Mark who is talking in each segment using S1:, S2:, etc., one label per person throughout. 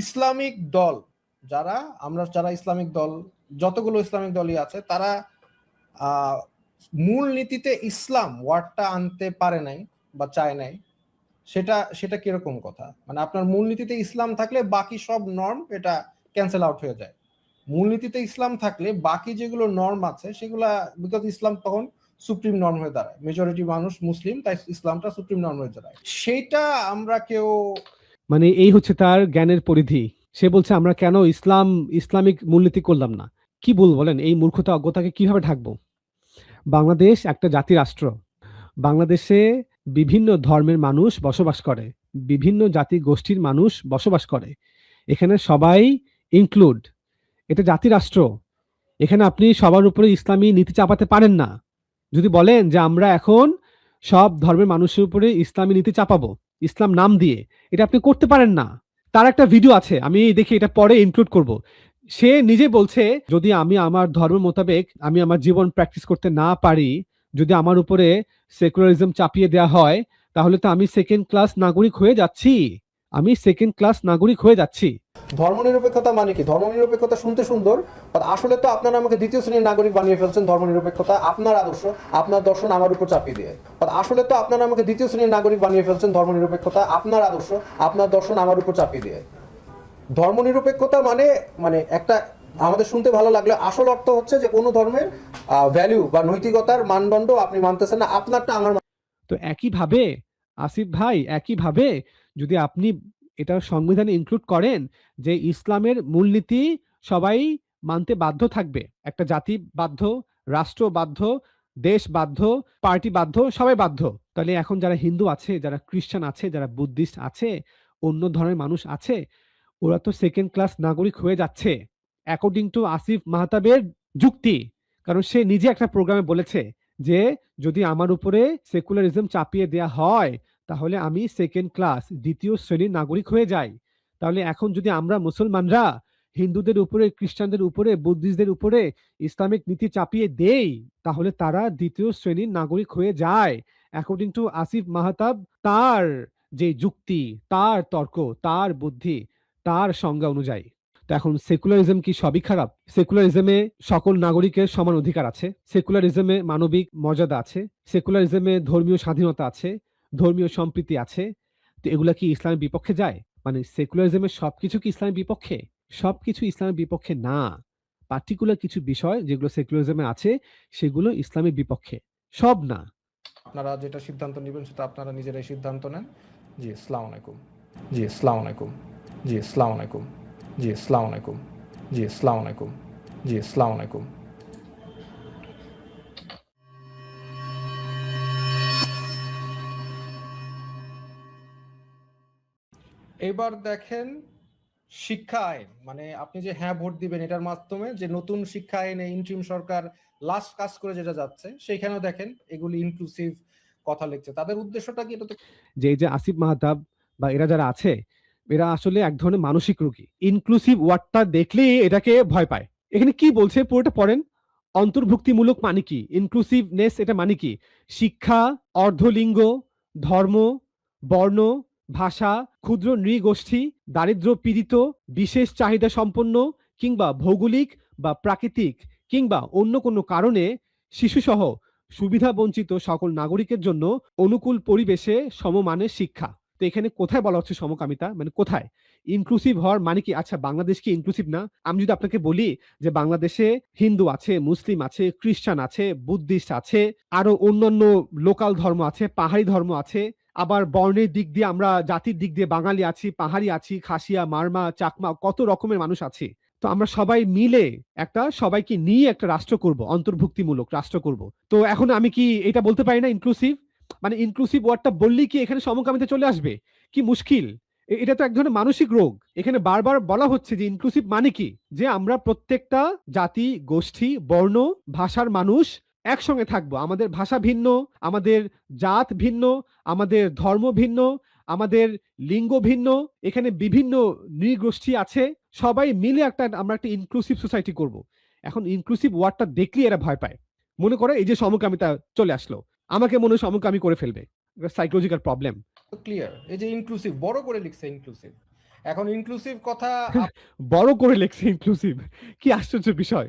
S1: Islamic দল যারা Islamic দল, যতগুলো ইসলামিক দলই আছে, তারা মূল নীতিতে ইসলাম ওয়ার্ডটা আনতে পারে নাই বা চায় নাই। সেটা কিরকম কথা? মানে আপনার মূলনীতিতে ইসলাম থাকলে বাকি সব নর্ম এটা ক্যান্সেল আউট হয়ে যায়। মূলনীতিতে ইসলাম থাকলে বাকি যেগুলো নর্ম আছে সেগুলা, বিকজ ইসলাম তখন সুপ্রিম নর্ম হয়ে দাঁড়ায়, মেজরিটি মানুষ মুসলিম, তাই ইসলামটা সুপ্রিম নর্ম হয়ে দাঁড়ায়। সেইটা আমরা কেউ,
S2: মানে এই হচ্ছে তার জ্ঞানের পরিধি। সে বলছে আমরা কেন ইসলামিক মূলনীতি করলাম না। কি বলেন, এই মূর্খতা অজ্ঞতাকে কিভাবে ঢাকবো? বাংলাদেশ একটা জাতি রাষ্ট্র। বাংলাদেশে বিভিন্ন ধর্মের মানুষ বসবাস করে, বিভিন্ন জাতি গোষ্ঠীর মানুষ বসবাস করে। এখানে সবাই ইনক্লুড। এটা জাতি রাষ্ট্র। এখানে আপনি সবার উপরে ইসলামী নীতি চাপাতে পারেন না। যদি বলেন যে আমরা এখন সব ধর্মের মানুষের উপরে ইসলামী নীতি চাপাবো ইসলাম নাম দিয়ে, এটা আপনি করতে পারেন না। তার একটা ভিডিও আছে, আমি দেখি এটা পরে ইনক্লুড করব। সে নিজে বলছে যদি আমি আমার ধর্ম মোতাবেক আমি আমার জীবন প্র্যাকটিস করতে না পারি, যদি আমার উপরে সেকুলারিজম চাপিয়ে দেওয়া হয়, তাহলে তো আমি সেকেন্ড ক্লাস নাগরিক হয়ে যাচ্ছি।
S1: ধর্মনিরপেক্ষতা মানে কি? ধর্মনিরপেক্ষতা শুনতে সুন্দর, আসলে তো আপনারা আমাকে দ্বিতীয় শ্রেণীর নাগরিক বানিয়ে ফেলছেন। ধর্মনিরপেক্ষতা আপনার আদর্শ, আপনার দর্শন আমার উপর চাপিয়ে দিয়ে। আসলে তো আপনারা আমাকে দ্বিতীয় শ্রেণীর নাগরিক বানিয়ে ফেলছেন। ধর্মনিরপেক্ষতা আপনার আদর্শ, আপনার দর্শন আমার উপর চাপিয়ে দিয়ে। ধর্মনিরপেক্ষতা মানে একটা, আমাদের শুনতে ভালো লাগলে আসল অর্থ হচ্ছে যে কোনো ধর্মের ভ্যালু বা নৈতিকতার মানদণ্ড আপনি মানতেছেন না, আপনারটা আমার।
S2: তো একইভাবে আসিফ ভাই, একইভাবে যদি আপনি এটা সংবিধানে ইনক্লুড করেন যে ইসলামের মূলনীতি সবাই মানতে বাধ্য থাকবে, একটা জাতি বাধ্য, রাষ্ট্র বাধ্য, দেশ বাধ্য, পার্টি বাধ্য, সবাই বাধ্য, তাহলে এখন যারা হিন্দু আছে, যারা খ্রিস্টান আছে, যারা বুদ্ধিস্ট আছে, অন্য ধরনের মানুষ আছে, ওরা তো সেকেন্ড ক্লাস নাগরিক হয়ে যাচ্ছে অ্যাকর্ডিং টু আসিফ মাহতাবের যুক্তি। কারণ সে নিজে একটা প্রোগ্রামে বলেছে যে যদি আমার উপরে সেকুলারিজম চাপিয়ে দেয়া হয় তাহলে আমি সেকেন্ড ক্লাস, দ্বিতীয় শ্রেণীর নাগরিক হয়ে যাই। তাহলে এখন যদি আমরা মুসলমানরা হিন্দুদের উপরে, খ্রিস্টানদের উপরে, বুদ্ধিস্টদের উপরে ইসলামিক নীতি চাপিয়ে দেই, তাহলে তারা দ্বিতীয় শ্রেণীর নাগরিক হয়ে যায় অ্যাকর্ডিং টু আসিফ মাহতাব। তার যে যুক্তি, তার তর্ক, তার বুদ্ধি, তার সংজ্ঞা অনুযায়ী। তো এখন সেকুলারিজম কি সবই খারাপ? সেকুলারিজমে সকল নাগরিকের সমান অধিকার আছে, সেকুলারিজমে মানবিক মর্যাদা আছে, সেকুলারিজমে ধর্মীয় স্বাধীনতা আছে, ধর্মীয় সম্প্রীতি আছে। তো এগুলা কি ইসলামের বিপক্ষে যায়? মানে সেকুলারিজমের সবকিছু কি ইসলামের বিপক্ষে? সবকিছু ইসলামের বিপক্ষে না। পার্টিকুলার কিছু বিষয় যেগুলো সেকুলারিজমে আছে সেগুলো ইসলামের বিপক্ষে, সব না।
S1: আপনারা যেটা সিদ্ধান্ত নেবেন সেটা আপনারা নিজেরাই সিদ্ধান্ত নেন। জি আসসালামু আলাইকুম। জি আসসালামু আলাইকুম। জি আসসালামু আলাইকুম। জি আসসালামু আলাইকুম। জি আসসালামু আলাইকুম। জি আসসালামু আলাইকুম। এবার দেখেন শিক্ষা আইন, মানে আপনি যে হ্যাঁ ভোট দিবেন এটার মাধ্যমে যে নতুন শিক্ষা আইনে ইন্ট্রিম সরকার লাস্ট কাজ করে যেটা যাচ্ছে, সেইখানেও দেখেন এগুলি ইনক্লুসিভ কথা লিখছে। তাদের উদ্দেশ্যটা কি? এটা তো
S2: যে এই যে আসিফ মাহতাব বা এরা যারা আছে, এরা আসলে এক ধরনের মানসিক রোগী। ইনক্লুসিভ ওয়ার্ডটা দেখলেই এটাকে ভয় পায়। এখানে কি বলছে পুরোটা পড়েন। অন্তর্ভুক্তিমূলক মানে কি? ইনক্লুসিভনেস এটা মানে কি? শিক্ষা, অর্ধলিঙ্গ, ধর্ম, বর্ণ, ভাষা, ক্ষুদ্র নৃগোষ্ঠী, দারিদ্র পীড়িত, বিশেষ চাহিদা সম্পন্ন কিংবা ভৌগোলিক বা প্রাকৃতিক কিংবা অন্য কোনো কারণে শিশুসহ সুবিধা বঞ্চিত সকল নাগরিকের জন্য অনুকূল পরিবেশে সমমানের শিক্ষা। তো এখানে কোথায় বলা হচ্ছে সমকামিতা? মানে কোথায় ইনক্লুসিভ হওয়ার মানে কি? আচ্ছা, বাংলাদেশ কি ইনক্লুসিভ না? আমি যদি আপনাকে বলি যে বাংলাদেশে হিন্দু আছে, মুসলিম আছে, খ্রিস্টান আছে, বুদ্ধিস্ট আছে, আরো অন্যান্য লোকাল ধর্ম আছে, পাহাড়ি ধর্ম আছে, আবার বর্ণের দিক দিয়ে আমরা জাতির দিক দিয়ে বাঙালি আছি, পাহাড়ি আছি, খাসিয়া, মারমা, চাকমা, কত রকমের মানুষ আছি। তো আমরা সবাই মিলে সবাইকে নিয়ে একটা রাষ্ট্র করব, অন্তর্ভুক্তিমূলক রাষ্ট্র করব। তো এখন আমি কি এটা বলতে পারি না ইনক্লুসিভ? মানে ইনক্লুসিভ ওয়ার্ডটা বললেই কি এখানে সমকামিতা চলে আসবে? কি মুশকিল! এটা তো এক ধরনের মানসিক রোগ। এখানে বারবার বলা হচ্ছে যে ইনক্লুসিভ মানে কি? যে আমরা প্রত্যেকটা জাতি, গোষ্ঠী, বর্ণ, ভাষার মানুষ একসঙ্গে থাকবো। আমাদের ভাষা ভিন্ন, আমাদের জাত ভিন্ন, আমাদের ধর্ম ভিন্ন, আমাদের লিঙ্গ ভিন্ন, এখানে বিভিন্ন নৃগোষ্ঠী আছে, সবাই মিলে আমরা একটা ইনক্লুসিভ সোসাইটি করব। এখন ইনক্লুসিভ ওয়ার্ডটা দেখলেই এরা ভয় পায়। মনে করে এই যে সমকামিতা চলে আসলো, আমাকে মনে হয় সমকামী করে ফেলবে। Psychological problem.
S1: ক্লিয়ার। এই যে ইনক্লুসিভ বড় করে লিখছে ইনক্লুসিভ, এখন ইনক্লুসিভ কথা
S2: বড় করে লেখছে ইনক্লুসিভ, কি আশ্চর্য বিষয়।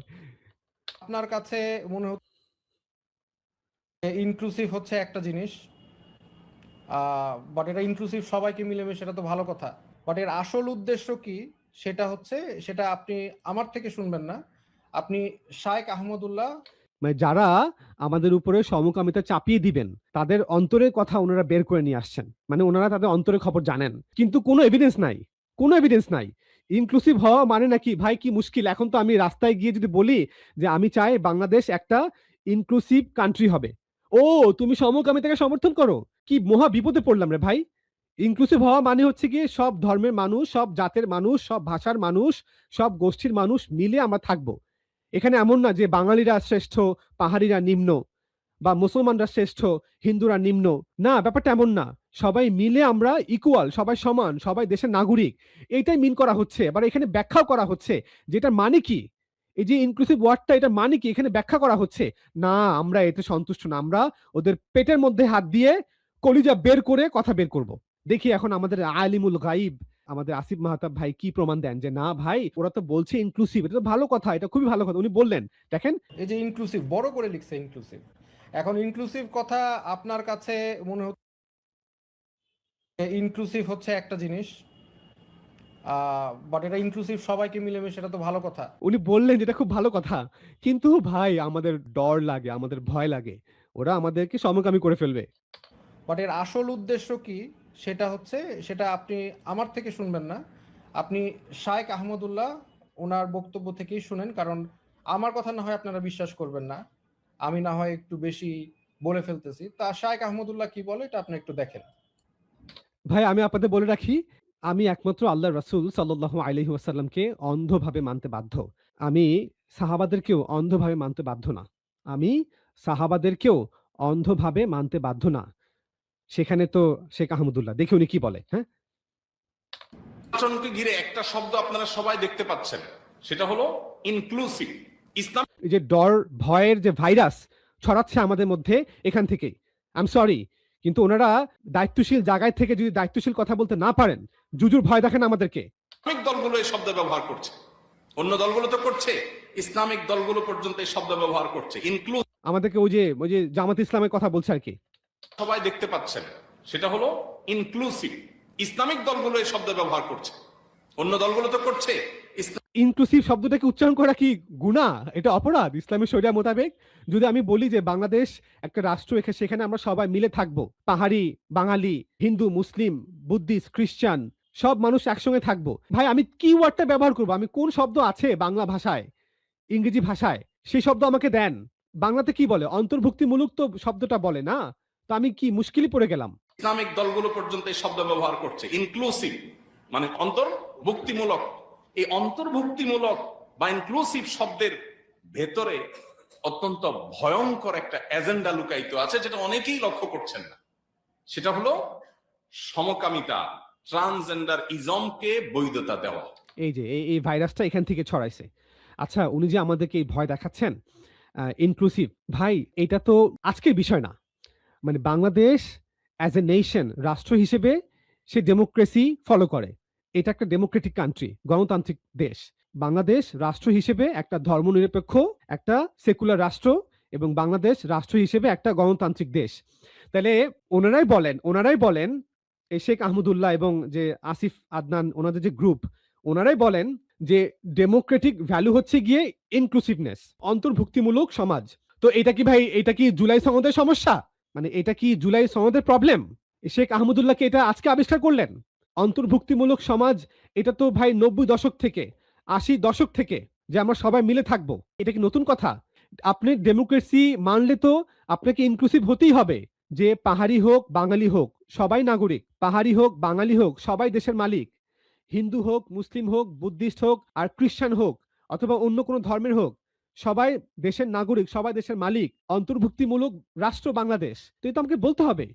S1: আপনার কাছে মনে হচ্ছে ইনক্লুসিভ হচ্ছে একটা জিনিস, বাট এটা ইনক্লুসিভ সবাইকে মিলেমিশে, সেটা তো ভালো কথা। বাট এর আসল উদ্দেশ্য কি সেটা আপনি আমার থেকে শুনবেন না। আপনি শায়েখ আহমদুল্লাহ
S2: মানে যারা আমাদের উপরে সমকামিতা চাপিয়ে দিবেন তাদের অন্তরের কথা ওনারা বের করে নিয়ে আসছেন, মানে ওনারা তাদের অন্তরের খবর জানেন, কিন্তু কোনো এভিডেন্স নাই, কোনো এভিডেন্স নাই। ইনক্লুসিভ হওয়া মানে নাকি ভাই কি মুশকিল। এখন তো আমি রাস্তায় গিয়ে যদি বলি যে আমি চাই বাংলাদেশ একটা ইনক্লুসিভ কান্ট্রি হবে, ও তুমি সমকামিতাকে সমর্থন করো, কি মহা বিপদে পড়লাম রে ভাই। ইনক্লুসিভ হওয়া মানে হচ্ছে গিয়ে সব ধর্মের মানুষ, সব জাতের মানুষ, সব ভাষার মানুষ, সব গোষ্ঠীর মানুষ মিলে আমরা থাকবো। এখানে এমন না যে বাঙালিরা শ্রেষ্ঠ, পাহাড়িরা নিম্ন, বা মুসলমানরা শ্রেষ্ঠ, হিন্দুরা নিম্ন। না, ব্যাপারটা এমন না। সবাই মিলে আমরা ইকুয়াল, সবাই সমান, সবাই দেশের নাগরিক। এইটাই মিন করা হচ্ছে। এবার এখানে ব্যাখ্যাও করা হচ্ছে যেটা মানে কি, এই যে ইনক্লুসিভ ওয়ার্ডটা এটা মানে কি এখানে ব্যাখ্যা করা হচ্ছে। না, আমরা এতে সন্তুষ্ট না। আমরা ওদের পেটের মধ্যে হাত দিয়ে কলিজা বের করে কথা বের করব। দেখি এখন আমাদের আলিমুল গাইব, আমাদের আসিফ মাহতাব ভাই কি প্রমাণ দেন যে না ভাই ওরা তো বলছে ইনক্লুসিভ, এটা তো ভালো কথা, এটা খুবই ভালো কথা। উনি বললেন দেখেন,
S1: এই যে ইনক্লুসিভ বড় করে লিখছে ইনক্লুসিভ। এখন ইনক্লুসিভ কথা আপনার কাছে মনে হচ্ছে ইনক্লুসিভ হচ্ছে একটা জিনিস, বাট এটা ইনক্লুসিভ সবাইকে মিলেমিশে, সেটা তো ভালো কথা।
S2: উনি বললেন যেটা খুব ভালো কথা, কিন্তু ভাই আমাদের ডর লাগে, আমাদের ভয় লাগে, ওরা আমাদেরকে সমকামী করে ফেলবে।
S1: বাট এর আসল উদ্দেশ্য কি সেটা আপনি আমার থেকে শুনবেন না। আপনি শায়েখ আহমদুল্লাহ ওনার বক্তব্য থেকেই শুনেন, কারণ আমার কথা না হয় আপনারা বিশ্বাস করবেন না, আমি না হয় একটু বেশি বলে ফেলতেছি। তা শায়েখ আহমদুল্লাহ কি বলে এটা আপনি একটু দেখেন।
S2: ভাই আমি আপনাদের বলে রাখি, আমি একমাত্র আল্লাহ রাসূল সাল্লাল্লাহু আলাইহি ওয়াসাল্লামকে অন্ধভাবে মানতে বাধ্য। আমি সাহাবাদেরকেও অন্ধভাবে মানতে বাধ্য না। আমি সাহাবাদেরকেও অন্ধভাবে মানতে বাধ্য না। সেখানে তো শেখ আহমদুল্লাহ, দেখি উনি কি বলে। হ্যাঁ,
S3: নির্বাচনকে ঘিরে একটা শব্দ আপনারা সবাই দেখতে পাচ্ছেন, সেটা হলো ইনক্লুসিভ। ইসলাম
S2: এই যে ডর ভয়ের যে ভাইরাস ছড়াচ্ছে আমাদের মধ্যে এখান থেকেই। আই এম সরি, কিন্তু ওনারা দায়িত্বশীল জায়গায় থেকে যদি দায়িত্বশীল কথা বলতে না পারেন, জুজুর ভয় দেখেন আমাদেরকে।
S3: ইসলামিক দলগুলো এই শব্দ ব্যবহার করছে, অন্য দলগুলো তো করছে, ইসলামিক দলগুলো পর্যন্ত এই শব্দ ব্যবহার করছে। ইনক্লুসিভ
S2: আমাদেরকে ওই যে জামাত ইসলামের কথা বলছে আর কি।
S3: সবাই দেখতে পাচ্ছেন, সেটা হলো ইনক্লুসিভ। ইসলামিক দলগুলো এই শব্দ ব্যবহার করছে, অন্য দলগুলো তো করছে।
S2: ইনক্লুসিভ শব্দটাকে উচ্চারণ করা কি গুনাহ? এটা অপরাধ ইসলামী শরিয়া মোতাবেক? যদি আমি বলি যে বাংলাদেশ একটা রাষ্ট্র, সেখানে আমরা সবাই মিলে থাকবো, পাহাড়ি, বাঙালি, হিন্দু, মুসলিম, বুদ্ধিস্ট, খ্রিস্টান, সব মানুষ একসঙ্গে থাকবো, ভাই আমি কি ওয়ার্ডটা ব্যবহার করবো? আমি কোন শব্দ আছে বাংলা ভাষায়, ইংরেজি ভাষায় সেই শব্দ আমাকে দেন। বাংলাতে কি বলে? অন্তর্ভুক্তিমূলক তো শব্দটা বলে না। তো আমি কি মুশকিলে পড়ে গেলাম?
S3: ইসলামিক দলগুলো পর্যন্ত এই শব্দ ব্যবহার করছে। ইনক্লুসিভ মানে অন্তর্ভুক্তিমূলক। এই অন্তর্ভুক্তিমূলক বা ইনক্লুসিভ শব্দের ভেতরে অত্যন্ত ভয়ঙ্কর একটা এজেন্ডা লুকায়িত আছে, যেটা অনেকেই লক্ষ্য করছেন না। সেটা হলো সমকামিতা, ট্রান্সজেন্ডার ইজমকে বৈধতা দেওয়া।
S2: এই যে এই ভাইরাসটা এখান থেকে ছড়াইছে। আচ্ছা, উনি যে আমাদেরকে এই ভয় দেখাচ্ছেন ইনক্লুসিভ, ভাই এটা তো আজকের বিষয় না। মানে বাংলাদেশ অ্যাজ এ নেশন, রাষ্ট্র হিসেবে সে ডেমোক্রেসি ফলো করে। এটা একটা ডেমোক্রেটিক কান্ট্রি, গণতান্ত্রিক দেশ। বাংলাদেশ রাষ্ট্র হিসেবে একটা ধর্মনিরপেক্ষ, একটা সেকুলার রাষ্ট্র, এবং বাংলাদেশ রাষ্ট্র হিসেবে একটা গণতান্ত্রিক দেশ। তাহলে ওনারাই বলেন এই শেখ আহমদুল্লাহ এবং যে আসিফ আদনান, ওনাদের যে গ্রুপ, ওনারাই বলেন যে ডেমোক্রেটিক ভ্যালু হচ্ছে গিয়ে ইনক্লুসিভনেস, অন্তর্ভুক্তিমূলক সমাজ। তো এটা কি ভাই, এটা কি জুলাই সনদের সমস্যা? মানে এটা কি জুলাই সনদের প্রবলেম? শেখ আহমদুল্লাহকে এটা আজকে আবিষ্কার করলেন? অন্তর্ভুক্তিমূলক সমাজ এটা তো ভাই 90 দশক থেকে, 80 দশক থেকে যে আমরা সবাই মিলে থাকবো, এটা কি নতুন কথা? আপনি ডেমোক্রেসি মানলে তো আপনাকে ইনক্লুসিভ হতেই হবে, যে পাহাড়ি হোক বাঙালি হোক সবাই নাগরিক, পাহাড়ি হোক বাঙালি হোক সবাই দেশের মালিক, হিন্দু হোক, মুসলিম হোক, বুদ্ধিস্ট হোক আর খ্রিস্টান হোক, অথবা অন্য কোনো ধর্মের হোক, সবাই দেশের নাগরিক, সবাই দেশের মালিক, অন্তর্ভুক্তিমূলক রাষ্ট্র বাংলাদেশ। তো এটা আমাকে বলতে হবে।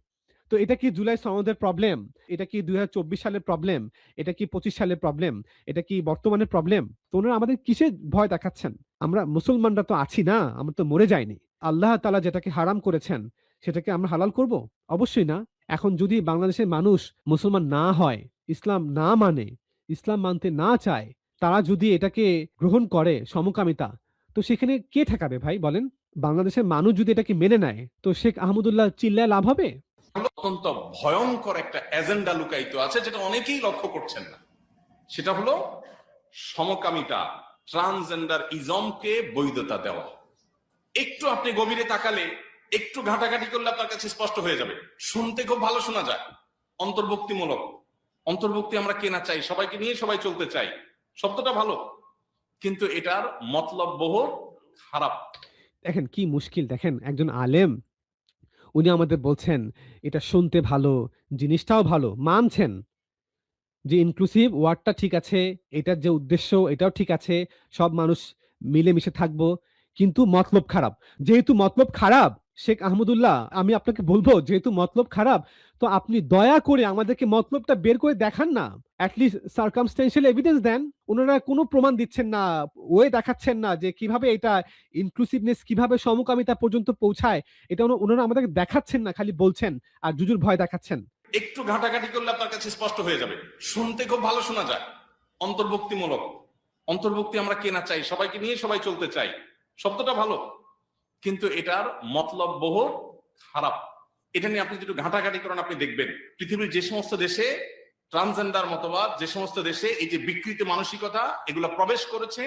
S2: তো এটা কি জুলাই সনদের প্রবলেম? এটা কি 2024 সালের প্রবলেম? এটা কি 25 সালের প্রবলেম? এটা কি বর্তমানের প্রবলেম? তো ওনারা আমাদের কিসে ভয় দেখাচ্ছেন? আমরা মুসলমানরা তো আছি না, আমরা তো মরে যাইনি। আল্লাহ তাআলা যেটাকে হারাম করেছেন সেটাকে আমরা হালাল করব? অবশ্যই না। এখন যদি বাংলাদেশের মানুষ মুসলমান না হয়, ইসলাম না মানে, ইসলাম মানতে না চায়, তারা যদি এটাকে গ্রহণ করে সমকামিতা, তো সেখানে কে ঠেকাবে ভাই বলেন? বাংলাদেশের মানুষ যদি এটাকে মেনে নেয়, তো শেখ আহমদুল্লাহ চিল্লায় লাভ হবে?
S3: অত্যন্ত ভয়ঙ্কর একটা এজেন্ডা লুকায়িত আছে, যেটা অনেকেই লক্ষ্য করছেন না। সেটা হলো সমকামিতা, ট্রান্সজেন্ডার ইজমকে বৈধতা দেওয়া। একটু আপনি গভীরে তাকালে, একটু ঘাটাঘাটি করলে আপনার কাছে স্পষ্ট হয়ে যাবে। শুনতে খুব ভালো শোনা যায়, অন্তর্ভুক্তিমূলক। অন্তর্ভুক্তি আমরা কে না চাই, সবাইকে নিয়ে সবাই চলতে চাই, শব্দটা ভালো, কিন্তু এটার মতলব বহু খারাপ।
S2: দেখেন কি মুশকিল, দেখেন একজন আলেম উনি আমাদের বলছেন এটা শুনতে ভালো, জিনিসটাও ভালো, মানছেন যে ইনক্লুসিভ ওয়ার্ডটা ঠিক আছে, এটার যে উদ্দেশ্য এটাও ঠিক আছে, সব মানুষ মিলেমিশে থাকবো, কিন্তু মতলব খারাপ। যেহেতু মতলব খারাপ, শেখ আহমদুল্লাহ আমি আপনাকে বলবো, যেহেতু মতলব খারাপ, তো আপনি দয়া করে আমাদেরকে মতলবটা বের করে দেখান না, অ্যাটলিস্ট সার্কামস্টেন্সিয়াল এভিডেন্স দেন। ওনারা কোনো প্রমাণ দিচ্ছেন না, ওয়ে দেখাচ্ছেন না যে কিভাবে এটা ইনক্লুসিভনেস, কিভাবে সমকামিতা পর্যন্ত পৌঁছায়, এটা ওনারা আমাদেরকে দেখাচ্ছেন না, খালি বলছেন আর জুজুর ভয় দেখাচ্ছেন।
S3: একটু ঘাটাঘাটি করলে আপনার কাছে স্পষ্ট হয়ে যাবে, শুনতে খুব ভালো শোনা যায়, অন্তর্ভুক্তিমূলক। অন্তর্ভুক্তি আমরা কে না চাই, সবাইকে নিয়ে সবাই চলতে চাই, শব্দটা ভালো, কিন্তু এটার মতলব বহু খারাপ। এটা নিয়ে আপনি যদি ঘাটাঘাটি করেন, আপনি দেখবেন পৃথিবীর যে সমস্ত দেশে ট্রান্সজেন্ডার মতবাদ, যে সমস্ত দেশে এই যে বিকৃত মানসিকতা এগুলো প্রবেশ করেছে,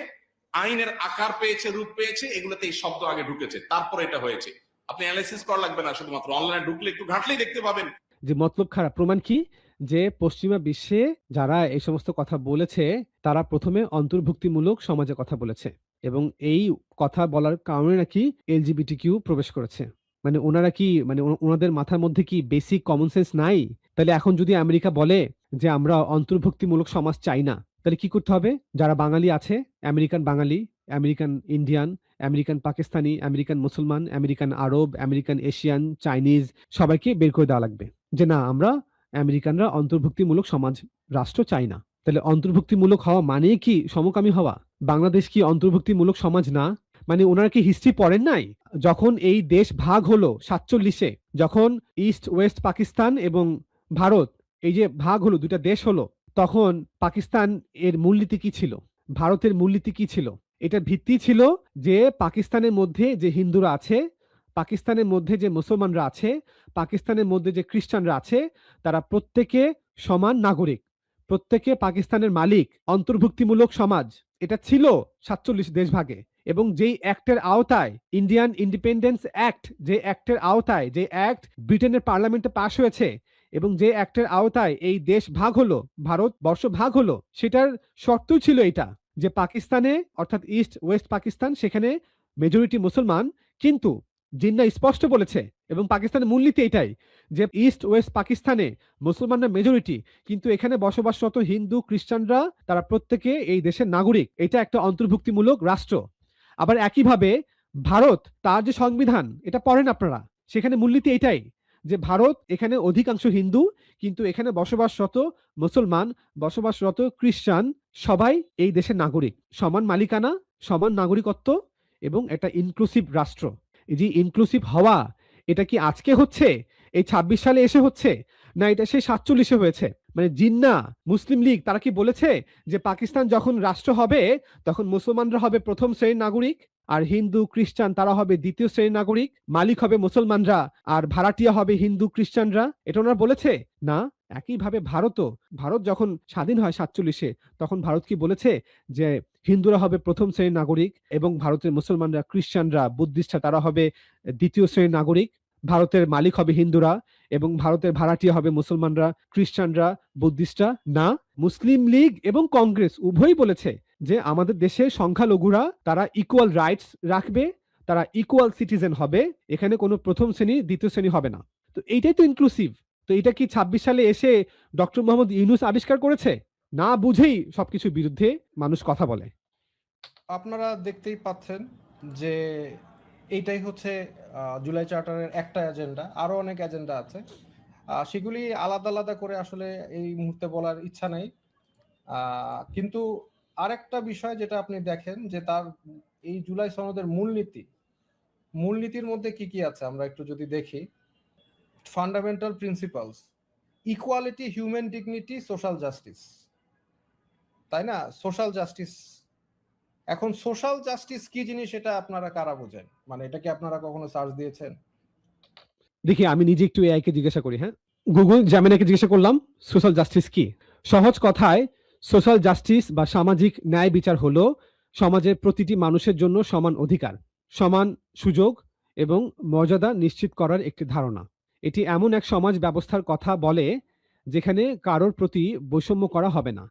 S3: আইনের আকার পেয়েছে, রূপ পেয়েছে, এগুলোতে এই শব্দ আগে ঢুকেছে, তারপরে এটা হয়েছে। আপনি অ্যানালাইসিস করা লাগবে না, শুধুমাত্র অনলাইনে ঢুকলে একটু ঘাটলেই দেখতে পাবেন।
S2: যে মতলব খারাপ, প্রমাণ কি? যে পশ্চিমা বিশ্বে যারা এই সমস্ত কথা বলেছে, তারা প্রথমে অন্তর্ভুক্তিমূলক সমাজে কথা বলেছে, এবং এই কথা বলার কারণে নাকি এলজিবিটিকিউ প্রবেশ করেছে। মানে ওনারা কি, মানে ওনাদের মাথার মধ্যে কি বেসিক কমন সেন্স নাই? তাহলে এখন যদি আমেরিকা বলে যে আমরা অন্তর্ভুক্তিমূলক সমাজ চাই না, তাহলে কি করতে হবে? যারা বাঙালি আছে, আমেরিকান বাঙালি, American Indian, American Pakistani, American মুসলমান, আমেরিকান আরব, আমেরিকান এশিয়ান, চাইনিজ, সবাইকে বের করে দেওয়া লাগবে যে না, আমরা আমেরিকানরা অন্তর্ভুক্তিমূলক সমাজ রাষ্ট্র চাই না। তাহলে অন্তর্ভুক্তিমূলক হওয়া মানে কি সমকামী হওয়া? বাংলাদেশ কি অন্তর্ভুক্তিমূলক সমাজ না? মানে ওনারা কি হিস্ট্রি পড়েন নাই? যখন এই দেশ ভাগ হলো 47-এ, যখন ইস্ট ওয়েস্ট পাকিস্তান এবং ভারত, এই যে ভাগ হলো, দুইটা দেশ হলো, তখন পাকিস্তান এর মূলনীতি কি ছিল, ভারতের মূলনীতি কি ছিল? এটার ভিত্তি ছিল যে পাকিস্তানের মধ্যে যে হিন্দুরা আছে, পাকিস্তানের মধ্যে যে মুসলমানরা আছে, পাকিস্তানের মধ্যে যে খ্রিস্টানরা আছে, তারা প্রত্যেকে সমান নাগরিক, প্রত্যেকে পাকিস্তানের মালিক, অন্তর্ভুক্তিমূলক সমাজ। এটা ছিল 47 দেশভাগে। এবং যেই অ্যাক্টের আওতায়, ইন্ডিয়ান ইন্ডিপেন্ডেন্স অ্যাক্ট, যে অ্যাক্টের আওতায়, যে অ্যাক্ট ব্রিটেনের পার্লামেন্টে পাশ হয়েছে, এবং যে অ্যাক্টের আওতায় এই দেশ ভাগ হলো, ভারতবর্ষ ভাগ হলো, সেটার শর্তই ছিল এটা যে পাকিস্তানে, অর্থাৎ ইস্ট ওয়েস্ট পাকিস্তান, সেখানে মেজরিটি মুসলমান, কিন্তু জিন্না স্পষ্ট বলেছে, এবং পাকিস্তানের মূলনীতি এটাই, যে ইস্ট ওয়েস্ট পাকিস্তানে মুসলমানরা মেজরিটি, কিন্তু এখানে বসবাসরত হিন্দু খ্রিস্টানরা তারা প্রত্যেকে এই দেশের নাগরিক। এটা একটা অন্তর্ভুক্তিমূলক রাষ্ট্র। আবার একইভাবে ভারত, তার যে সংবিধান, এটা পড়েন আপনারা, সেখানে মূলনীতি এটাই যে ভারত এখানে অধিকাংশ হিন্দু, কিন্তু এখানে বসবাসরত মুসলমান, বসবাসরত খ্রিস্টান, সবাই এই দেশের নাগরিক, সমান মালিকানা, সমান নাগরিকত্ব, এবং এটা ইনক্লুসিভ রাষ্ট্র। এই যে ইনক্লুসিভ হওয়া, এটা কি আজকে হচ্ছে, এই 26 সালে এসে হচ্ছে, না এটা সেই 47-এ হয়েছে? মানে জিন্না, মুসলিম লীগ, তারা কি বলেছে যে পাকিস্তান যখন রাষ্ট্র হবে তখন মুসলমানরা হবে প্রথম শ্রেণীর নাগরিক, আর হিন্দু খ্রিস্টান তারা হবে দ্বিতীয় শ্রেণীর নাগরিক, মালিক হবে মুসলমানরা, আর ভাড়াটিয়া হবে হিন্দু খ্রিস্টানরা? এটা ওনারা বলেছে না। একইভাবে ভারতও, ভারত যখন স্বাধীন হয় 47-এ, তখন ভারত কি বলেছে যে হিন্দুরা হবে প্রথম শ্রেণীর নাগরিক, এবং ভারতের মুসলমানরা, খ্রিস্টানরা, বুদ্ধিস্টরা তারা হবে দ্বিতীয় শ্রেণীর নাগরিক, ভারতের মালিক হবে হিন্দুরা, এবং ভারতের ভাড়াটিয়া হবে মুসলমানরা, খ্রিস্টানরা, বুদ্ধিস্টরা? না, মুসলিম লীগ এবং কংগ্রেস উভয়ই বলেছে যে আমাদের দেশের সংখ্যালঘুরা তারা ইকুয়াল রাইটস রাখবে, তারা ইকুয়াল সিটিজেন হবে, এখানে কোনো প্রথম শ্রেণী দ্বিতীয় শ্রেণী হবে না। তো এইটাই তো ইনক্লুসিভ। তো এটা কি 26 সালে এসে ডক্টর মোহাম্মদ ইউনূস আবিষ্কার করেছে? না বুঝেই সবকিছুর বিরুদ্ধে মানুষ কথা বলে।
S1: আপনারা দেখতেই পাচ্ছেন যে এইটাই হচ্ছে জুলাই চার্টারের একটা এজেন্ডা, আরো অনেক এজেন্ডা আছে, সেগুলি আলাদা আলাদা করে আসলে এই মুহূর্তে বলার ইচ্ছা নেই। কিন্তু আরেকটা বিষয় যেটা আপনি দেখেন যে তার এই জুলাই সনদের মূলনীতির মধ্যে কি কি আছে আমরা একটু যদি দেখি। Fundamental principles, equality, human dignity, social justice, তাই না? Social justice. এখন সোশ্যাল জাস্টিস কি জিনিস এটা আপনারা কারা বোঝেন? মানে এটা কি আপনারা কখনো সার্চ দিয়েছেন?
S2: দেখি আমি নিজে একটু এআই কে জিজ্ঞাসা করি, হ্যাঁ? গুগল জেমিনাইকে জিজ্ঞাসা করলাম সোশ্যাল জাস্টিস কি? সহজ কথায় সোশ্যাল জাস্টিস বা সামাজিক ন্যায় বিচার হলো সমাজের প্রতিটি মানুষের জন্য সমান অধিকার, সমান সুযোগ এবং মর্যাদা নিশ্চিত করার একটি ধারণা। এটি এমন এক সমাজ ব্যবস্থার কথা বলে যেখানে কারোর প্রতি বৈষম্য করা হবে না,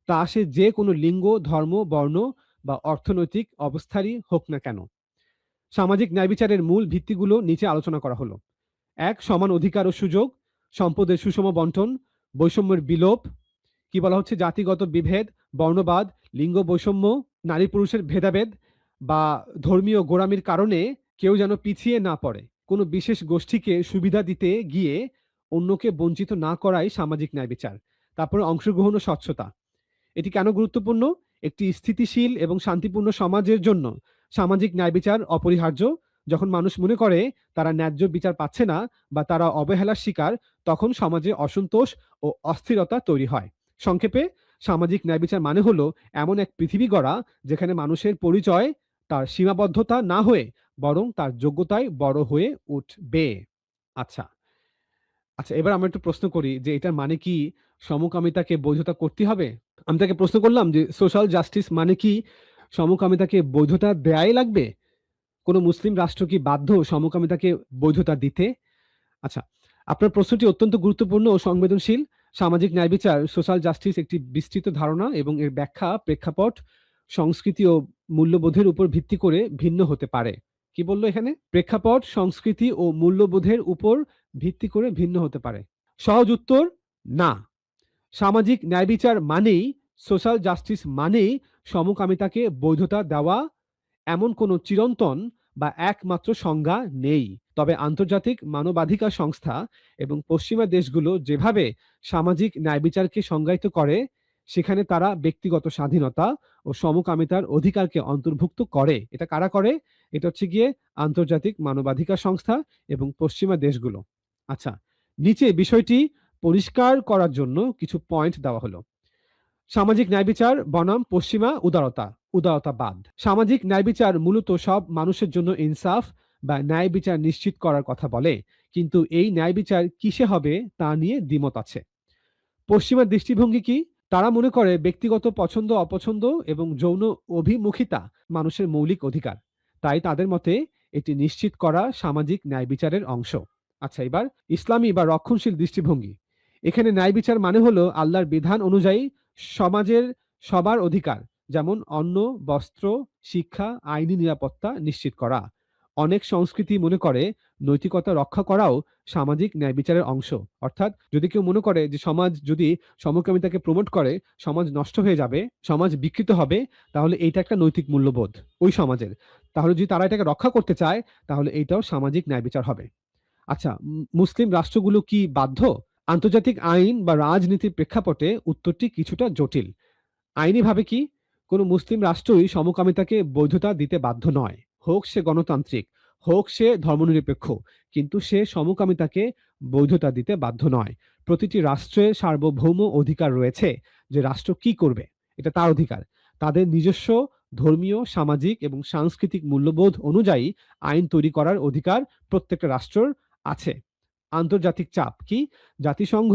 S2: তা সে যে কোনো লিঙ্গ, ধর্ম, বর্ণ বা অর্থনৈতিক অবস্থারই হোক না কেন। সামাজিক ন্যায় বিচারের মূল ভিত্তিগুলো নিচে আলোচনা করা হলো। ১. সমান অধিকার ও সুযোগ, সম্পদের সুষম বন্টন, বৈষম্যের বিলোপ। কি বলা হচ্ছে? জাতিগত বিভেদ, বর্ণবাদ, লিঙ্গ বৈষম্য, নারী পুরুষের ভেদাভেদ বা ধর্মীয় গোঁড়ামির কারণে কেউ যেন পিছিয়ে না পড়ে। কোনো বিশেষ গোষ্ঠীকে সুবিধা দিতে গিয়ে অন্যকে বঞ্চিত না করাই সামাজিক ন্যায় বিচার। তারপরে অংশগ্রহণ ও স্বচ্ছতা। এটি কেন গুরুত্বপূর্ণ? একটি স্থিতিশীল এবং শান্তিপূর্ণ সমাজের জন্য সামাজিক ন্যায় বিচার অপরিহার্য। যখন মানুষ মনে করে তারা ন্যায্য বিচার পাচ্ছে না বা তারা অবহেলার শিকার, তখন সমাজে অসন্তোষ ও অস্থিরতা তৈরি হয়। সংক্ষেপে, সামাজিক ন্যায় বিচার মানে হলো এমন এক পৃথিবী গড়া যেখানে মানুষের পরিচয় তার সীমাবদ্ধতা না হয়ে বরং তার যোগ্যতায় বড় হয়ে উঠবে। আচ্ছা, আচ্ছা, এবার আমরা একটু প্রশ্ন করি যে এটার মানে কি সমকামিতাকে বৈধতা করতে হবে? আমি তাকে প্রশ্ন করলাম যে সোশ্যাল জাস্টিস মানে কি সমকামিতাকে বৈধতা দেয়াই লাগবে? কোন মুসলিম রাষ্ট্র কি বাধ্য সমকামিতাকে বৈধতা দিতে? আচ্ছা, আপনার প্রশ্নটি অত্যন্ত গুরুত্বপূর্ণ ও সংবেদনশীল। সামাজিক ন্যায় বিচার, সোশ্যাল জাস্টিস একটি বিস্তৃত ধারণা এবং এর ব্যাখ্যা প্রেক্ষাপট, সংস্কৃতি ও মূল্যবোধের উপর ভিত্তি করে ভিন্ন হতে পারে। কি বললো এখানে? প্রেক্ষাপট, সংস্কৃতি ও মূল্যবোধের উপর ভিত্তি করে ভিন্ন হতে পারে। সহজ উত্তর, না। সামাজিক ন্যায় বিচার মানেই, সোশ্যাল জাস্টিস মানেই সমকামিতাকে বৈধতা দেওয়া এমন কোনো চিরন্তন বা একমাত্র সংজ্ঞা নেই। তবে আন্তর্জাতিক মানবাধিকার সংস্থা এবং পশ্চিমা দেশগুলো যেভাবে সামাজিক ন্যায় বিচারকে সংজ্ঞায়িত করে, সেখানে তারা ব্যক্তিগত স্বাধীনতা ও সমকামিতার অধিকারকে অন্তর্ভুক্ত করে। এটা কারা করে? এটা হচ্ছে গিয়ে আন্তর্জাতিক মানবাধিকার সংস্থা এবং পশ্চিমা দেশগুলো। আচ্ছা, নিচে বিষয়টি পরিষ্কার করার জন্য কিছু পয়েন্ট দেওয়া হলো। সামাজিক ন্যায় বিচার বনাম পশ্চিমা উদারতাবাদ। সামাজিক ন্যায় বিচার মূলত সব মানুষের জন্য ইনসাফ বা ন্যায় বিচার নিশ্চিত করার কথা বলে, কিন্তু এই ন্যায় বিচার কিসে হবে তা নিয়ে দ্বিমত আছে। পশ্চিমা দৃষ্টিভঙ্গি কি? তারা মনে করে ব্যক্তিগত পছন্দ অপছন্দ এবং যৌন অভিমুখিতা মানুষের মৌলিক অধিকার, তাই তাদের মতে এটি নিশ্চিত করা সামাজিক ন্যায় বিচারের অংশ। আচ্ছা, এবার ইসলামী বা রক্ষণশীল দৃষ্টিভঙ্গি। এখানে ন্যায় বিচার মানে হলো আল্লাহর বিধান অনুযায়ী সমাজের সবার অধিকার, যেমন অন্ন, বস্ত্র, শিক্ষা, আইনি নিরাপত্তা নিশ্চিত করা। অনেক সংস্কৃতি মনে করে নৈতিকতা রক্ষা করাও সামাজিক ন্যায় বিচারের অংশ। অর্থাৎ যদি কেউ মনে করে যে সমাজ যদি সমকামিতাকে প্রমোট করে, সমাজ নষ্ট হয়ে যাবে, সমাজ বিকৃত হবে, তাহলে এইটা একটা নৈতিক মূল্যবোধ ওই সমাজের। তাহলে যদি তারা এটাকে রক্ষা করতে চায়, তাহলে এইটাও সামাজিক ন্যায় বিচার হবে। আচ্ছা, মুসলিম রাষ্ট্রগুলো কি বাধ্য? আন্তর্জাতিক আইন বা রাজনীতির প্রেক্ষাপটে উত্তরটি কিছুটা জটিল। আইনিভাবে কি? কোনো মুসলিম রাষ্ট্রই সমকামিতাকে বৈধতা দিতে বাধ্য নয়, হোক সে গণতান্ত্রিক, হোক সে ধর্মনিরপেক্ষ, কিন্তু সে সমকামিতাকে বৈধতা দিতে বাধ্য নয়। প্রতিটি রাষ্ট্রের সার্বভৌম অধিকার রয়েছে যে রাষ্ট্র কি করবে, এটা তার অধিকার। তাদের নিজস্ব ধর্মীয়, সামাজিক এবং সাংস্কৃতিক মূল্যবোধ অনুযায়ী আইন তৈরি করার অধিকার প্রত্যেকটা রাষ্ট্রের আছে। আন্তর্জাতিক চাপ কি? জাতিসংঘ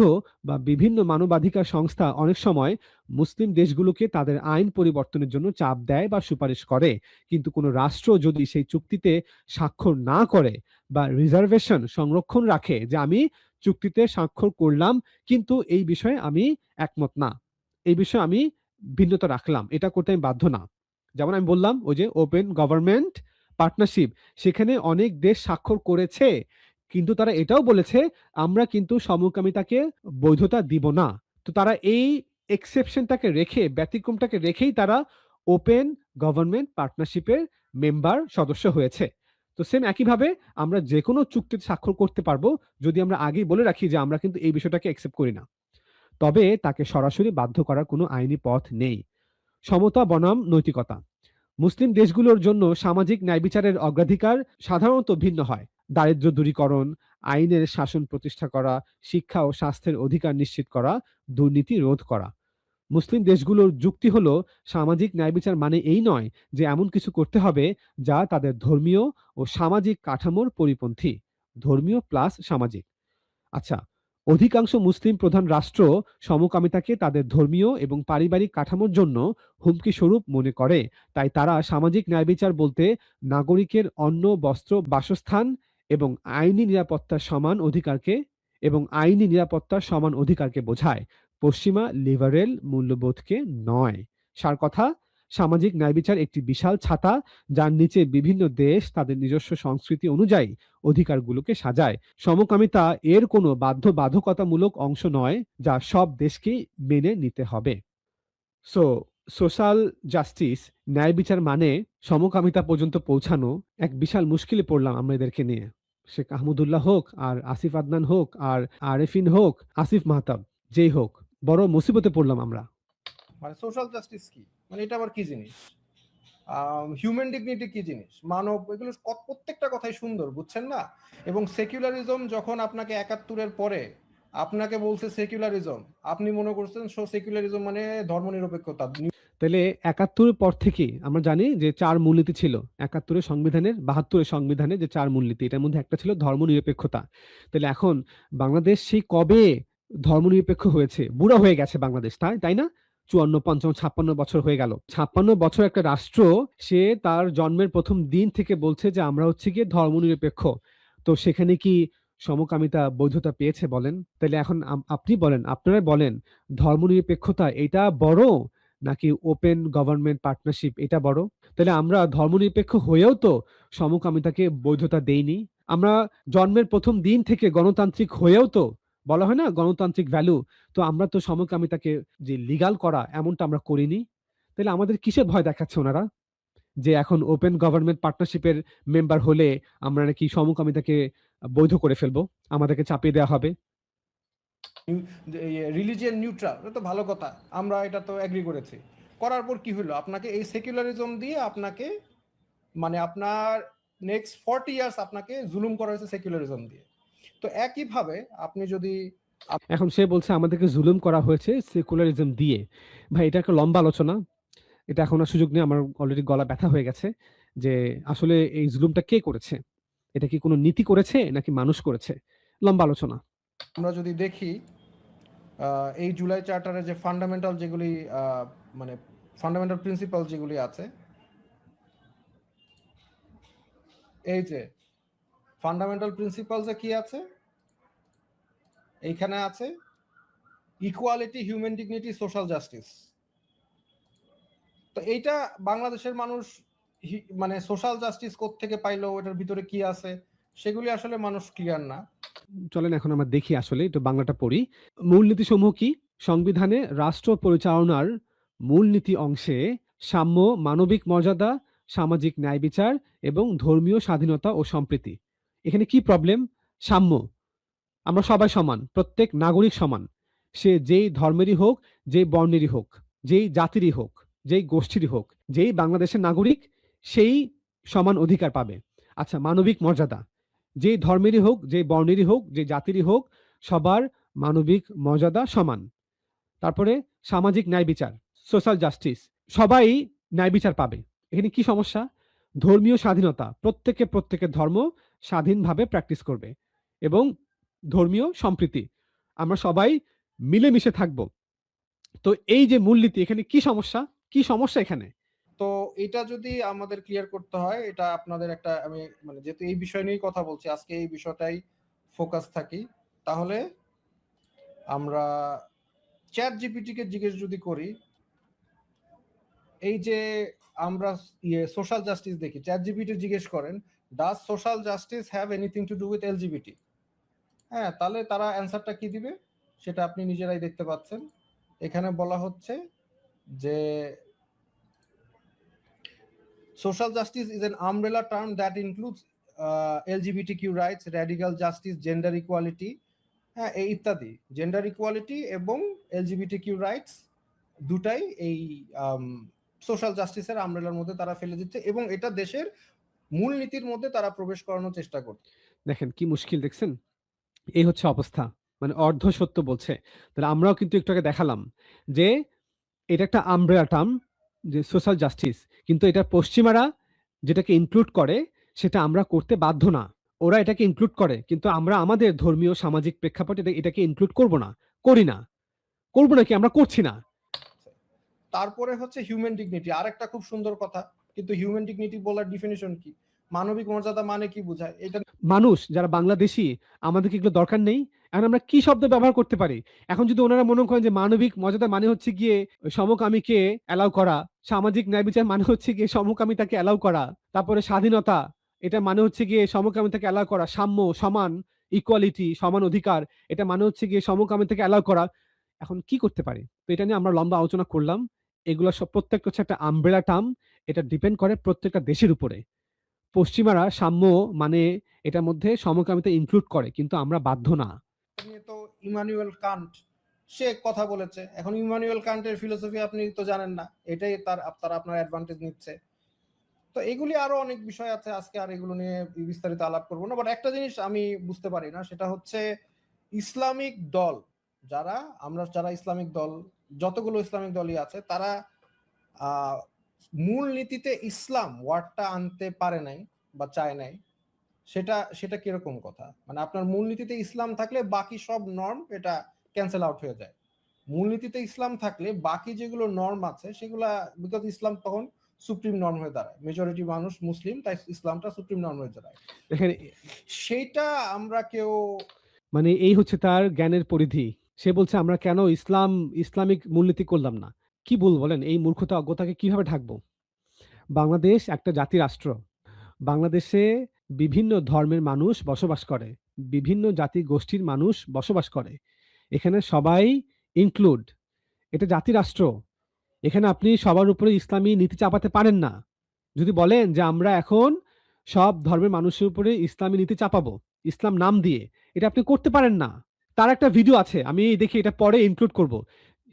S2: বা বিভিন্ন মানবাধিকার সংস্থা অনেক সময় মুসলিম দেশগুলোকে তাদের আইন পরিবর্তনের জন্য চাপ দেয় বা সুপারিশ করে, কিন্তু কোনো রাষ্ট্র যদি সেই চুক্তিতে স্বাক্ষর না করে বা রিজার্ভেশন সংরক্ষণ রাখে যে আমি চুক্তিতে স্বাক্ষর করলাম কিন্তু এই বিষয়ে আমি একমত না, এই বিষয়ে আমি ভিন্নতা রাখলাম, এটা করতে আমি বাধ্য না। যেমন আমি বললাম ওই যে ওপেন গভর্নমেন্ট পার্টনারশিপ, সেখানে অনেক দেশ স্বাক্ষর করেছে, কিন্তু তারা এটাও বলেছে আমরা কিন্তু সমকামিতাকে বৈধতা দিব না। তো তারা এই এক্সেপশনটাকে রেখে, ব্যতিক্রমটাকে রেখেই তারা ওপেন গভর্নমেন্ট পার্টনারশিপের মেম্বার সদস্য হয়েছে। তো সেম একইভাবে আমরা যে কোনো চুক্তিতে স্বাক্ষর করতে পারবো যদি আমরা আগেই বলে রাখি যে আমরা কিন্তু এই বিষয়টাকে অ্যাকসেপ্ট করি না, তবে তাকে সরাসরি বাধ্য করার কোনো আইনি পথ নেই। সমতা বনাম নৈতিকতা। মুসলিম দেশগুলোর জন্য সামাজিক ন্যায় বিচারের অগ্রাধিকার সাধারণত ভিন্ন হয়। দারিদ্র্য দূরীকরণ, আইনের শাসন প্রতিষ্ঠা করা, শিক্ষা ও স্বাস্থ্যের অধিকার নিশ্চিত করা, দুর্নীতি রোধ করা। মুসলিম দেশগুলোর যুক্তি হলো সামাজিক ন্যায় বিচার মানে এই নয় যে এমন কিছু করতে হবে যা তাদের ধর্মীয় ও সামাজিক কাঠামোর পরিপন্থী। ধর্মীয় প্লাস সামাজিক। আচ্ছা, অধিকাংশ মুসলিম প্রধান রাষ্ট্র সমকামিতাকে তাদের ধর্মীয় এবং পারিবারিক কাঠামোর জন্য হুমকি স্বরূপ মনে করে। তাই তারা সামাজিক ন্যায় বিচার বলতে নাগরিকের অন্ন, বস্ত্র, বাসস্থান এবং আইনি নিরাপত্তার সমান অধিকারকে বোঝায়, পশ্চিমা লিবারেল মূল্যবোধকে নয়। সার কথা, সামাজিক ন্যায় বিচার একটি বিশাল ছাতা যার নিচে বিভিন্ন দেশ তাদের নিজস্ব সংস্কৃতি অনুযায়ী অধিকারগুলোকে সাজায়। সমকামিতা এর কোনো বাধ্যবাধকতামূলক অংশ নয় যা সব দেশকেই মেনে নিতে হবে। সো সোশ্যাল জাস্টিস, ন্যায় বিচার মানে সমকামিতা পর্যন্ত পৌঁছানো। এক বিশাল মুশকিলে পড়লাম আমরা এদেরকে নিয়ে। শেখ আহমদুল্লাহ হোক, আর আসিফ আদনান হোক, আর আরেফিন হোক, আসিফ মাহতাব, যেই হোক, বড় মুসিবতে পড়লাম আমরা।
S1: মানে সোশ্যাল জাস্টিস কি, মানে এটা আবার কি জিনিস? হিউম্যান ডিগনিটি কি জিনিস, মানব, এগুলো প্রত্যেকটা কথাই সুন্দর, বুঝছেন না? এবং সেকুলারিজম যখন আপনাকে ৭১-এর পরে আপনাকে বলছে সেকুলারিজম, আপনি মনে করছেন সেকুলারিজম মানে ধর্মনিরপেক্ষতা।
S2: তাহলে ৭১ পর থেকে আমরা জানি যে ৪ মূলনীতি ছিল। ৭১ সংবিধানের, ৭২ সংবিধানে যে ৪ মূলনীতি, এটার মধ্যে একটা ছিল ধর্মনিরপেক্ষতা। তাহলে এখন বাংলাদেশ সেই কবে ধর্মনিরপেক্ষ হয়েছে? বুড়া হয়ে গেছে বাংলাদেশ, তাই না? ৫৪, ৫৫, ৫৬ বছর হয়ে গেল। ৫৬ বছর একটা রাষ্ট্র, সে তার জন্মের প্রথম দিন থেকে বলছে যে আমরা হচ্ছে গিয়ে ধর্মনিরপেক্ষ। তো সেখানে কি সমকামিতা বৈধতা পেয়েছে বলেন? তাহলে এখন আপনি বলেন, আপনারা বলেন, ধর্মনিরপেক্ষতা এটা বড় নাকি ওপেন গভর্নমেন্ট পার্টনারশিপ এটা বড়? তাহলে আমরা ধর্মনিরপেক্ষ হয়েও তো সমকামিতাকে বৈধতা দেইনি। আমরা জন্মের প্রথম দিন থেকে গণতান্ত্রিক হয়েও তো, বলা হয় না গণতান্ত্রিক ভ্যালু, তো আমরা তো সমকামিতাকে যে লিগাল করা এমনটা আমরা করিনি। তাহলে আমাদের কিসের ভয় দেখাচ্ছে ওনারা যে এখন ওপেন গভর্নমেন্ট পার্টনারশিপের মেম্বার হলে আমরা নাকি সমকামিতাকে বৈধ করে ফেলবো, আমাদেরকে চাপিয়ে দেওয়া হবে?
S1: রিলিজিয়ান নিউট্রাল, এটা তো ভালো কথা, আমরা এটা তো এগ্রি করেছি। করার পর কি হলো? আপনাকে এই সেকুলারিজম দিয়ে আপনাকে, মানে আপনার নেক্সট 40 ইয়ার্স আপনাকে জুলুম করা হয়েছে সেকুলারিজম দিয়ে। তো একইভাবে আপনি যদি
S2: এখন সে বলছে আমাদেরকে জুলুম করা হয়েছে সেকুলারিজম দিয়ে। ভাই, এটা একটা লম্বা আলোচনা, এটা এখন আর সুযোগ নেই, আমার অলরেডি গলা ব্যথা হয়ে গেছে। যে আসলে এই জুলুমটা কে করেছে? এটা কি কোনো নীতি করেছে নাকি মানুষ করেছে? লম্বা আলোচনা।
S1: আমরা যদি দেখি এই জুলাই চার্টারে যে ফান্ডামেন্টাল যেগুলি মানে ফান্ডামেন্টাল প্রিন্সিপাল যেগুলি আছে, এই যে ফান্ডামেন্টাল প্রিন্সিপালসে কি আছে? এইখানে আছে equality, human dignity, social justice. তো এইটা বাংলাদেশের মানুষ মানে সোশ্যাল জাস্টিস কোত্থেকে পাইলো, ওটার ভিতরে কি আছে, সেগুলি আসলে মানুষ ক্লিয়ার না।
S2: চলেন এখন আমরা দেখি, আসলে একটু বাংলাটা পড়ি। মূলনীতি সমূহ কি? সংবিধানে রাষ্ট্র পরিচালনার মূলনীতি অংশে সাম্য, মানবিক মর্যাদা, সামাজিক ন্যায় বিচার এবং ধর্মীয় স্বাধীনতা ও সম্প্রীতি। এখানে কি প্রবলেম? সাম্য। আমরা সবাই সমান, প্রত্যেক নাগরিক সমান, সে যেই ধর্মেরই হোক, যেই বর্ণেরই হোক, যেই জাতিরই হোক, যেই গোষ্ঠীরই হোক, যেই বাংলাদেশের নাগরিক, সেই সমান অধিকার পাবে। আচ্ছা, মানবিক মর্যাদা, যেই ধর্মেরই হোক, যেই বর্ণেরই হোক, যে জাতিরই হোক, সবার মানবিক মর্যাদা সমান। তারপরে সামাজিক ন্যায় বিচার, সোশ্যাল জাস্টিস, সবাই ন্যায় বিচার পাবে। এখানে কি সমস্যা? ধর্মীয় স্বাধীনতা, প্রত্যেকের ধর্ম স্বাধীনভাবে প্র্যাকটিস করবে। এবং ধর্মীয় সম্প্রীতি, আমরা সবাই মিলেমিশে থাকব। তো এই যে মূলনীতি, এখানে কি সমস্যা? কি সমস্যা এখানে?
S1: তো এটা যদি আমাদের ক্লিয়ার করতে হয়, এটা আপনাদের একটা, আমি মানে যেহেতু এই বিষয় নিয়েই কথা বলছি আজকে, এই বিষয়টাই ফোকাস থাকি, তাহলে আমরা চ্যাট জিপিটিকে জিজ্ঞেস যদি করি, এই যে আমরা সোশ্যাল জাস্টিস দেখি, চ্যাট জিপিটি জিজ্ঞেস করেন, does social justice have anything to do with LGBT? হ্যাঁ, তাহলে তারা অ্যান্সারটা কি দিবে সেটা আপনি নিজেরাই দেখতে পাচ্ছেন। এখানে বলা হচ্ছে যে social justice is an umbrella term that includes LGBTQ rights, radical justice, gender equality, হ্যাঁ এই ইত্যাদি। জেন্ডার ইকুয়ালিটি এবং LGBTQ রাইটস দুটাই এই সোশ্যাল জাস্টিসের আমব্রেলার মধ্যে তারা ফেলে দিচ্ছে, এবং এটা দেশের মূলনীতির মধ্যে তারা প্রবেশ করানোর চেষ্টা করছে।
S2: দেখেন কি মুশকিল, দেখছেন? এই হচ্ছে অবস্থা, মানে অর্ধ সত্য বলছে। তাহলে আমরাও কিন্তু একটু আগে দেখালাম যে এটা একটা আমব্রেলা টার্ম যে সোশ্যাল জাস্টিস, কিন্তু এটা পশ্চিমারা যেটাকে ইনক্লুড করে সেটা আমরা করতে বাধ্য না। ওরা এটাকে ইনক্লুড করে কিন্তু আমরা আমাদের ধর্মীয় সামাজিক প্রেক্ষাপটে এটাকে ইনক্লুড করব না, করি না, করব না কি আমরা করছি না।
S1: তারপরে হচ্ছে হিউম্যান ডিগনিটি, আরেকটা খুব সুন্দর কথা, কিন্তু হিউম্যান ডিগনিটি বলার ডিফিনিশন কি, মানবিক মর্যাদা মানে কি বোঝায় এটা?
S2: মানুষ যারা বাংলাদেশি আমাদেরকে এগুলো দরকার নেই। এখন আমরা কি শব্দ ব্যবহার করতে পারি? এখন যদি ওনারা মনে করেন যে মানবিক মর্যাদা মানে হচ্ছে গিয়ে সমকামীকে অ্যালাউ করা, সামাজিক ন্যায় বিচার মানে হচ্ছে গিয়ে সমকামিতাকে অ্যালাউ করা, তারপরে স্বাধীনতা এটা মানে হচ্ছে গিয়ে সমকামিতাকে অ্যালাউ করা, সাম্য, সমান, ইকুয়ালিটি, সমান অধিকার এটা মানে হচ্ছে গিয়ে সমকামিতাকে অ্যালাউ করা। এখন কি করতে পারি? তো এটা নিয়ে আমরা লম্বা আলোচনা করলাম। এগুলো সব প্রত্যেকটা হচ্ছে একটা আমব্রেলা টার্ম। এটা ডিপেন্ড করে প্রত্যেকটা দেশের উপরে। পশ্চিমারা সাম্য মানে এটার মধ্যে সমকামিতা ইনক্লুড করে কিন্তু আমরা বাধ্য না।
S1: নিয়ে তো ইমানুয়েল কান্ট সে কথা বলেছে। এখন ইমানুয়েল কান্টের ফিলোসফি আপনি তো জানেন না, এটাই তারা আপনার অ্যাডভান্টেজ নিচ্ছে। তো এগুলি আরো অনেক বিষয় আছে, আজকে আর এগুলো নিয়ে বিস্তারিত আলাপ করবো না। বাট একটা জিনিস আমি বুঝতে পারি না, সেটা হচ্ছে ইসলামিক দল যারা ইসলামিক দল, যতগুলো ইসলামিক দলই আছে, তারা মূল নীতিতে ইসলাম ওয়ার্ডটা আনতে পারে নাই বা চায় নাই। সেটা কিরকম কথা? মানে আপনার মূলনীতিতে ইসলাম থাকলে বাকি সব নর্ম এটা ক্যান্সেল আউট হয়ে যায়। মূলনীতিতে ইসলাম থাকলে বাকি যেগুলো নর্ম আছে সেগুলা, বিকজ ইসলাম তখন সুপ্রিম নর্ম হয়ে দাঁড়ায়, মেজরিটি মানুষ মুসলিম, তাই ইসলামটা সুপ্রিম নর্ম হয়ে দাঁড়ায়।
S2: এখানে
S1: সেইটা আমরা কেউ
S2: মানে এই হচ্ছে তার জ্ঞানের পরিধি। সে বলছে আমরা কেন ইসলামিক মূলনীতি করলাম না। কি বলবো বলেন, এই মূর্খতা অজ্ঞতাকে কিভাবে ঢাকবো? বাংলাদেশ একটা জাতি রাষ্ট্র। বাংলাদেশে বিভিন্ন ধর্মের মানুষ বসবাস করে, বিভিন্ন জাতি গোষ্ঠীর মানুষ বসবাস করে। এখানে সবাই ইনক্লুড। এটা জাতি রাষ্ট্র। এখানে আপনি সবার উপরে ইসলামী নীতি চাপাতে পারেন না। যদি বলেন যে আমরা এখন সব ধর্মের মানুষের উপরে ইসলামী নীতি চাপাবো ইসলাম নাম দিয়ে, এটা আপনি করতে পারেন না। তার একটা ভিডিও আছে, আমি দেখি এটা পরে ইনক্লুড করব।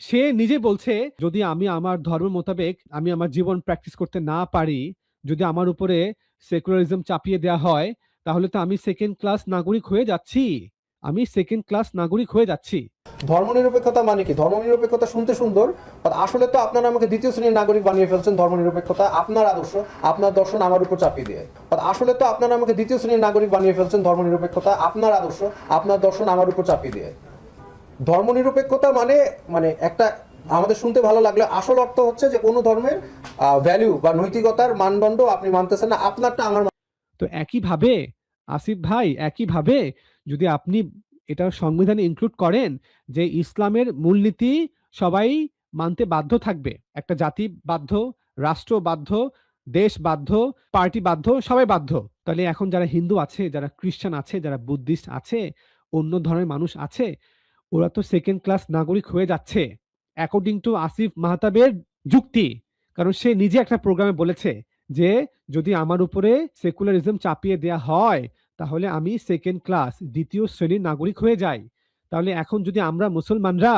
S2: সে নিজে বলছে যদি আমি আমার ধর্ম মোতাবেক আমি আমার জীবন প্র্যাকটিস করতে না পারি, যদি আমার উপরে সেকুলারিজম চাপিয়ে দেওয়া হয়, তাহলে তো আমি সেকেন্ড ক্লাস নাগরিক হয়ে যাচ্ছি। আমি সেকেন্ড ক্লাস নাগরিক হয়ে যাচ্ছি।
S1: ধর্মনিরপেক্ষতা মানে কি? ধর্মনিরপেক্ষতা শুনতে সুন্দর, but আসলে তো আপনারা আমাকে দ্বিতীয় শ্রেণীর নাগরিক বানিয়ে ফেলছেন। ধর্মনিরপেক্ষতা আপনার আদর্শ, আপনার দর্শন আমার উপর চাপিয়ে দিয়ে, but আসলে তো আপনারা আমাকে দ্বিতীয় শ্রেণীর নাগরিক বানিয়ে ফেলছেন। ধর্মনিরপেক্ষতা আপনার আদর্শ, আপনার দর্শন আমার উপর চাপিয়ে দিয়ে। ধর্মনিরপেক্ষতা মানে মানে একটা আমাদের শুনতে ভালো লাগলে আসল অর্থ হচ্ছে যে কোনো ধর্মের ভ্যালু বা নৈতিকতার মানদণ্ড আপনি মানতেছেন না, আপনারটা আমার।
S2: তো একইভাবে আসিফ ভাই, একইভাবে যদি আপনি এটা সংবিধানে ইনক্লুড করেন যে ইসলামের মূলনীতি সবাই মানতে বাধ্য থাকবে, একটা জাতি বাধ্য, রাষ্ট্র বাধ্য, দেশ বাধ্য, পার্টি বাধ্য, সবাই বাধ্য, তাহলে এখন যারা হিন্দু আছে, যারা খ্রিস্টান আছে, যারা বুদ্ধিস্ট আছে, অন্য ধর্মের মানুষ আছে, ওরা তো সেকেন্ড ক্লাস নাগরিক হয়ে যাচ্ছে অ্যাকর্ডিং টু আসিফ মাহতাবের যুক্তি। কারণ সে নিজে একটা প্রোগ্রামে বলেছে যে যদি আমার উপরে সেকুলারিজম চাপিয়ে দেয়া হয় তাহলে আমি সেকেন্ড ক্লাস দ্বিতীয় শ্রেণীর নাগরিক হয়ে যাই। তাহলে এখন যদি আমরা মুসলমানরা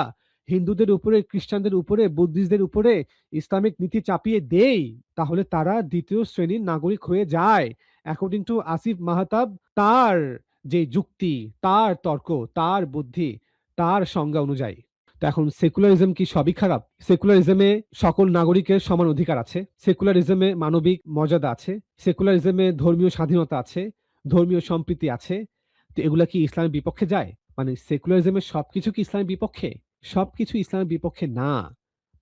S2: হিন্দুদের উপরে, খ্রিস্টানদের উপরে, বুদ্ধিস্টদের উপরে ইসলামিক নীতি চাপিয়ে দেই, তাহলে তারা দ্বিতীয় শ্রেণীর নাগরিক হয়ে যায় অ্যাকর্ডিং টু আসিফ মাহতাব। তার যে যুক্তি, তার তর্ক, তার বুদ্ধি, তার সংজ্ঞা অনুযায়ী। তো এখন সেকুলারিজম কি সবই খারাপ? সেকুলারিজমে সকল নাগরিকের সমান অধিকার আছে, সেকুলারিজমে মানবিক মর্যাদা আছে, সেকুলারিজমে ধর্মীয় স্বাধীনতা আছে, ধর্মীয় সম্প্রীতি আছে। তো এগুলা কি ইসলামের বিপক্ষে যায়? মানে সেকুলারিজমের সবকিছু কি ইসলামের বিপক্ষে? সবকিছু ইসলামের বিপক্ষে না।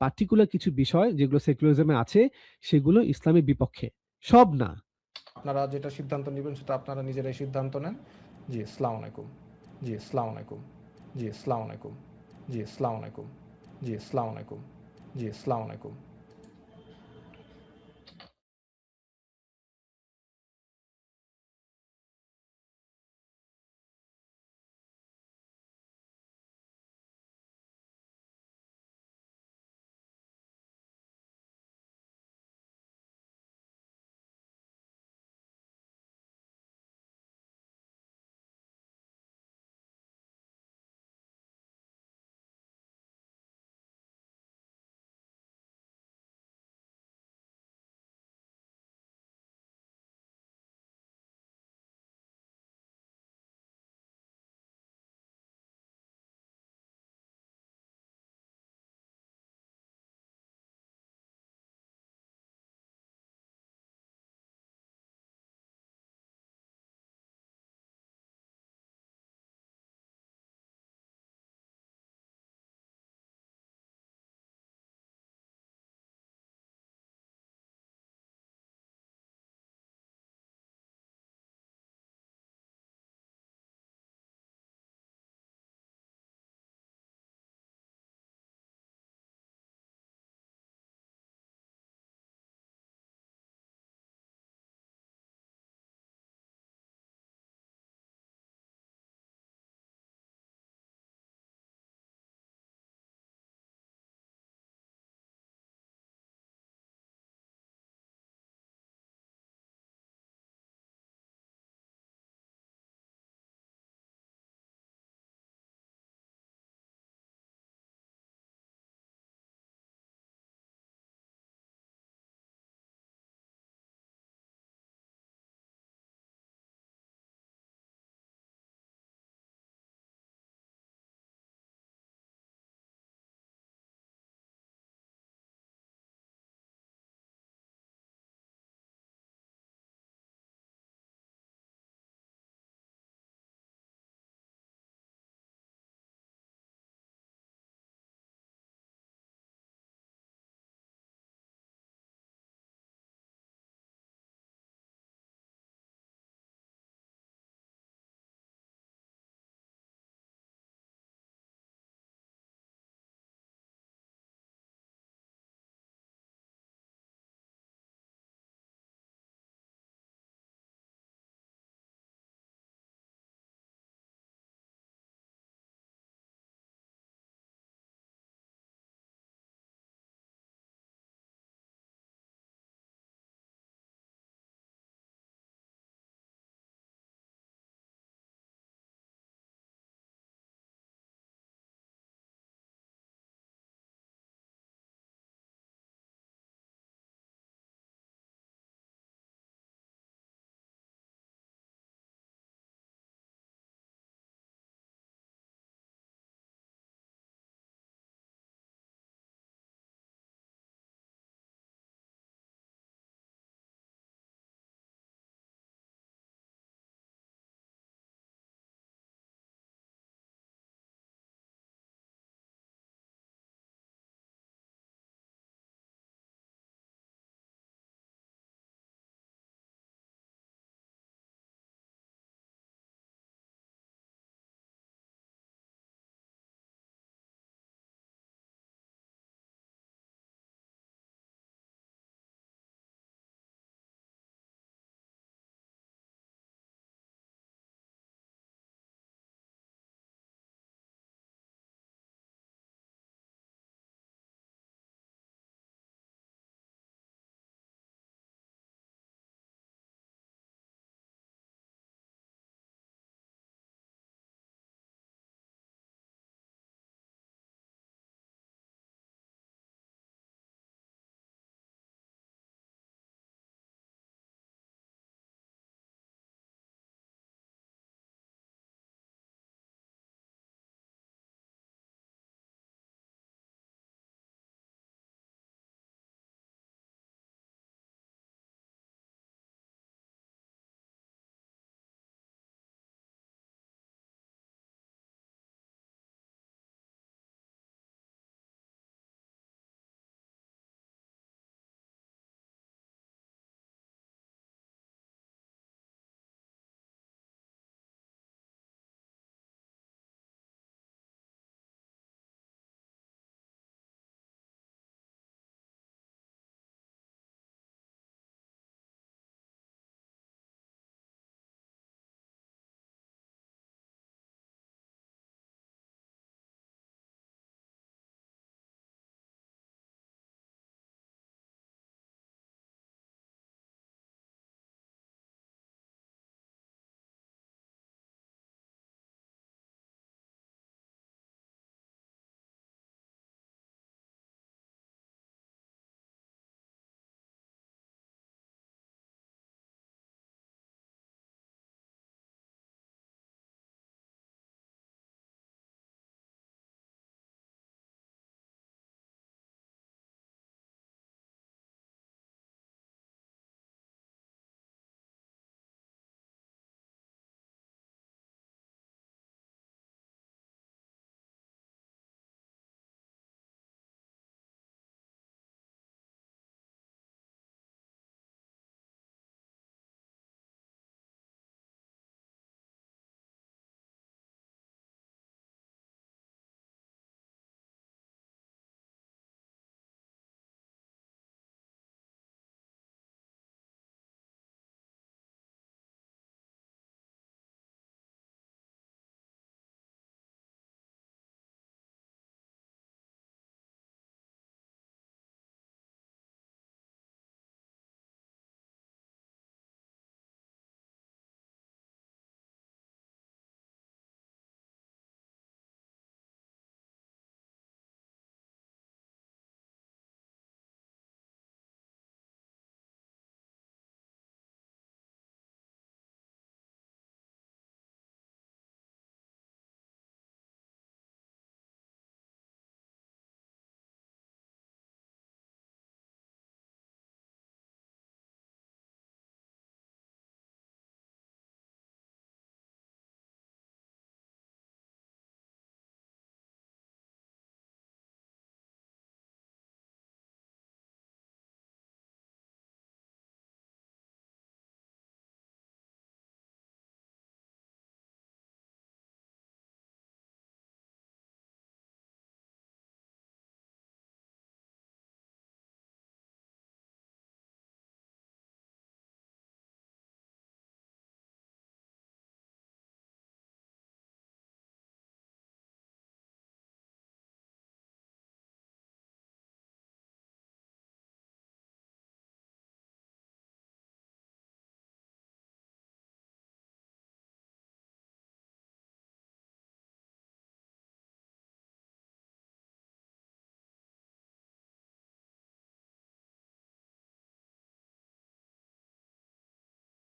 S2: পার্টিকুলার কিছু বিষয় যেগুলো সেকুলারিজমে আছে সেগুলো ইসলামের বিপক্ষে, সব না।
S1: আপনারা যেটা সিদ্ধান্ত নেবেন সেটা আপনারা নিজেরাই সিদ্ধান্ত নেন। জি আসসালামু আলাইকুম। জি আসসালামু আলাইকুম। জি আসসালামু আলাইকুম। জি আসসালামু আলাইকুম। জি আসসালামু আলাইকুম। জি আসসালামু আলাইকুম।